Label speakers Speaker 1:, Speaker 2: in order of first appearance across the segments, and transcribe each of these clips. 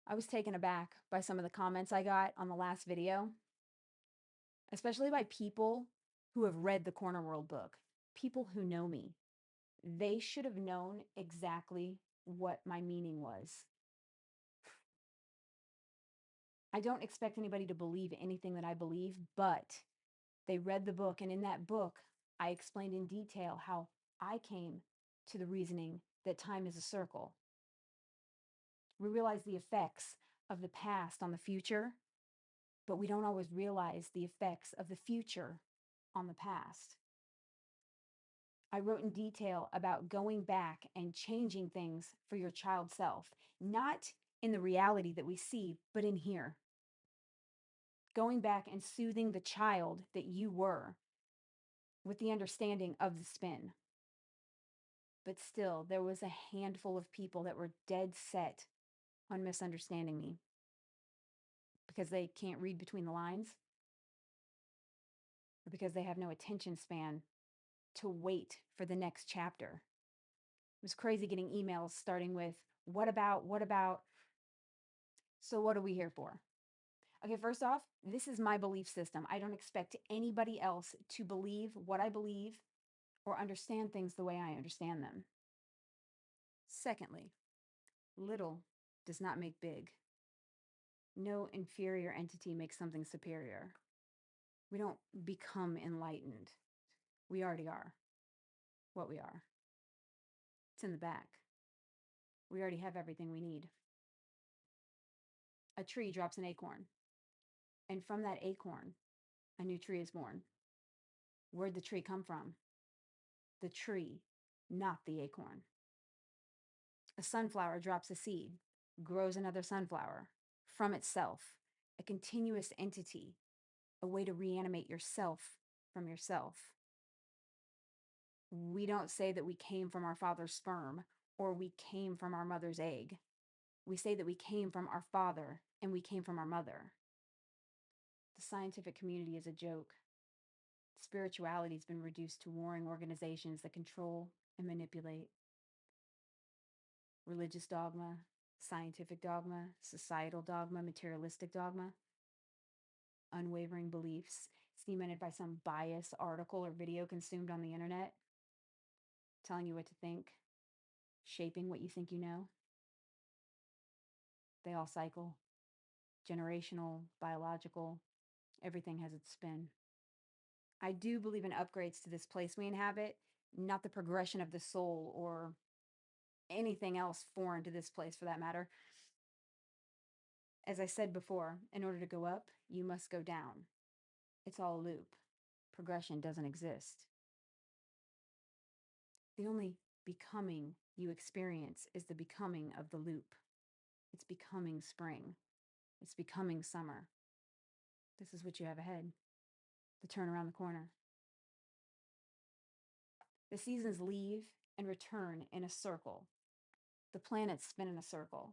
Speaker 1: I was taken aback by some of the comments I got on the last video, especially by people who have read the Corner World book, people who know me. They should have known exactly what my meaning was. I don't expect anybody to believe anything that I believe, but they read the book, and in that book, I explained in detail how I came to the reasoning that time is a circle. We realize the effects of the past on the future, but we don't always realize the effects of the future on the past. I wrote in detail about going back and changing things for your child self, not in the reality that we see, but in here. Going back and soothing the child that you were with the understanding of the spin. But still, there was a handful of people that were dead set on misunderstanding me because they can't read between the lines or because they have no attention span to wait for the next chapter. It was crazy getting emails starting with, what about? So, what are we here for? Okay, first off, this is my belief system. I don't expect anybody else to believe what I believe or understand things the way I understand them. Secondly, little does not make big. No inferior entity makes something superior. We don't become enlightened. We already are what we are. It's in the back. We already have everything we need. A tree drops an acorn, and from that acorn, a new tree is born. Where'd the tree come from? The tree, not the acorn. A sunflower drops a seed, grows another sunflower from itself, a continuous entity, a way to reanimate yourself from yourself. We don't say that we came from our father's sperm or we came from our mother's egg. We say that we came from our father and we came from our mother. The scientific community is a joke. Spirituality has been reduced to warring organizations that control and manipulate. Religious dogma, scientific dogma, societal dogma, materialistic dogma, unwavering beliefs cemented by some biased article or video consumed on the internet, telling you what to think, shaping what you think you know. They all cycle. Generational, biological, everything has its spin. I do believe in upgrades to this place we inhabit, not the progression of the soul or anything else foreign to this place for that matter. As I said before, in order to go up, you must go down. It's all a loop. Progression doesn't exist. The only becoming you experience is the becoming of the loop. It's becoming spring. It's becoming summer. This is what you have ahead. The turn around the corner. The seasons leave and return in a circle. The planets spin in a circle.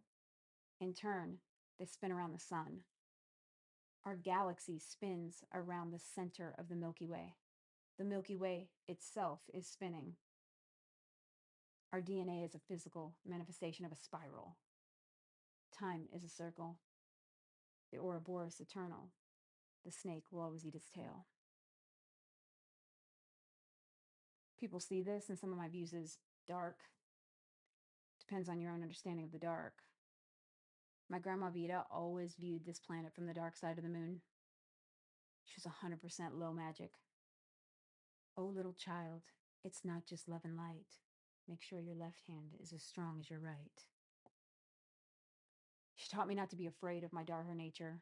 Speaker 1: In turn, they spin around the sun. Our galaxy spins around the center of the Milky Way. The Milky Way itself is spinning. Our DNA is a physical manifestation of a spiral. Time is a circle. The Ouroboros eternal. The snake will always eat its tail. People see this, and some of my views is dark. Depends on your own understanding of the dark. My grandma Vita always viewed this planet from the dark side of the moon. She was 100% low magic. Oh, little child, it's not just love and light. Make sure your left hand is as strong as your right. She taught me not to be afraid of my darker nature.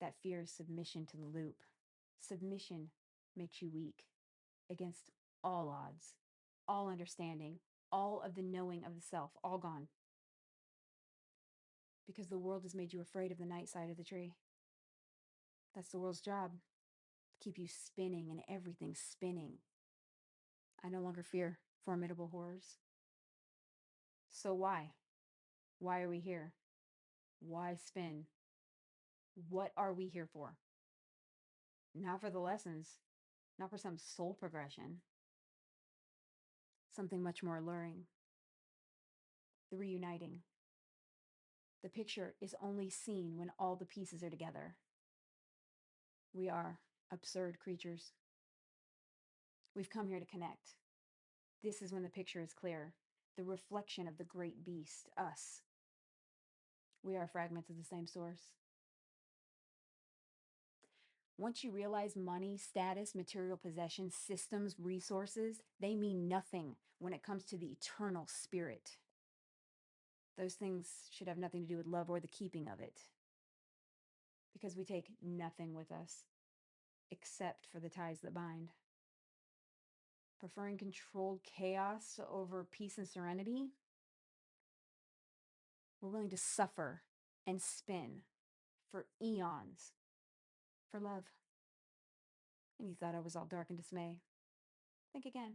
Speaker 1: That fear is submission to the loop. Submission makes you weak against all odds, all understanding, all of the knowing of the self, all gone. Because the world has made you afraid of the night side of the tree. That's the world's job, to keep you spinning and everything spinning. I no longer fear formidable horrors. So why? Why are we here? Why spin? What are we here for? Not for the lessons, not for some soul progression. Something much more alluring. The reuniting. The picture is only seen when all the pieces are together. We are absurd creatures. We've come here to connect. This is when the picture is clear. The reflection of the great beast, us. We are fragments of the same source. Once you realize money, status, material possessions, systems, resources, they mean nothing when it comes to the eternal spirit. Those things should have nothing to do with love or the keeping of it. Because we take nothing with us except for the ties that bind. Preferring controlled chaos over peace and serenity, we're willing to suffer and spin for eons for love. And you thought I was all dark and dismay. Think again.